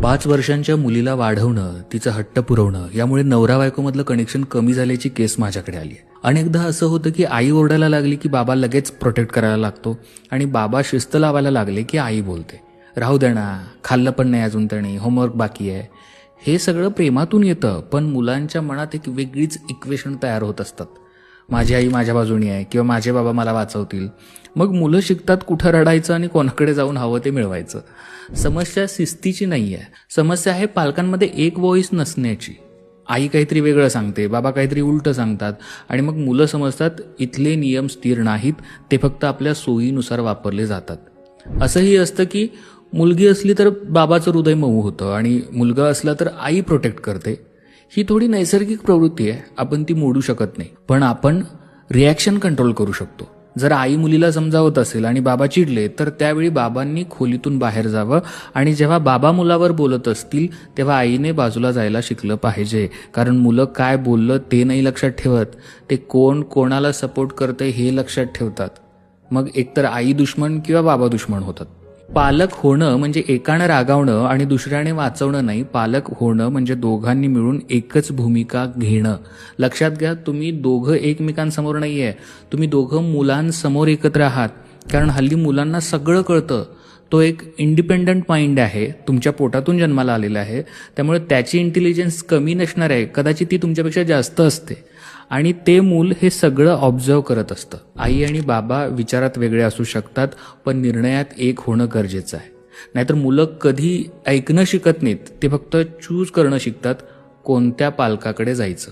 5 वर्षांच्या मुलीला वाढवणं, तिचा हट्ट पुरवणं यामुळे नवरा बायकोमधलं कनेक्शन कमी झाल्याची केस माझ्याकडे आली आहे. अनेकदा असं होतं की आई ओरडायला लागली की बाबा लगेच प्रोटेक्ट करायला लागतो आणि बाबा शिस्त लावायला लागले की आई बोलते, राहू दे ना, खाल्लं पण नाही अजून तरी, होमवर्क बाकी आहे. हे सगळं प्रेमातून येतं, पण मुलांच्या मनात एक वेगळीच इक्वेशन तयार होत असतात. माझी आई माझ्या बाजूनी आहे किंवा माझे बाबा मला वाचवतील. मग मुलं शिकतात कुठं रडायचं आणि कोणाकडे जाऊन हवं ते मिळवायचं. समस्या शिस्तीची नाही आहे, समस्या आहे पालकांमध्ये एक व्हॉइस नसण्याची. आई काहीतरी वेगळं सांगते, बाबा काहीतरी उलटं सांगतात आणि मग मुलं समजतात इथले नियम स्थिर नाहीत, ते फक्त आपल्या सोयीनुसार वापरले जातात. असंही असतं की मुलगी असली तर बाबाचं हृदय मऊ होतं आणि मुलगा असला तर आई प्रोटेक्ट करते. ही थोडी नैसर्गिक प्रवृत्ती आहे, आपण ती मोडू शकत नाही, पण आपण रिॲक्शन कंट्रोल करू शकतो. जर आई मुलीला समजावत असेल आणि बाबा चिडले तर त्यावेळी बाबांनी खोलीतून बाहेर जावं आणि जेव्हा बाबा मुलावर बोलत असतील तेव्हा आईने बाजूला जायला शिकलं पाहिजे. कारण मुलं काय बोललं ते नाही लक्षात ठेवत, ते कोण कोणाला सपोर्ट करते हे लक्षात ठेवतात. मग एकतर आई दुश्मन किंवा बाबा दुश्मन होतात. पालक होणं म्हणजे एकानं रागावणं आणि दुसऱ्याने वाचवणं नाही, पालक होणं म्हणजे दोघांनी मिळून एकच भूमिका घेणं. लक्षात घ्या, तुम्ही दोघं एकमेकांसमोर नाही आहे, तुम्ही दोघं मुलांसमोर एकत्र आहात. कारण हल्ली मुलांना सगळं कळतं. तो एक इंडिपेंडंट माइंड आहे, तुमच्या पोटातून जन्माला आलेला आहे, त्यामुळे त्याची इंटेलिजन्स कमी नसणार आहे, कदाचित ती तुमच्यापेक्षा जास्त असते. आणि ते मूल हे सगळं ऑब्झर्व करत असतं. आई आणि बाबा विचारात वेगळे असू शकतात, पण निर्णयात एक होणं गरजेचं आहे. नाहीतर मुलं कधी ऐकणं शिकत नाहीत, ते फक्त चूज करणं शिकतात, कोणत्या पालकाकडे जायचं.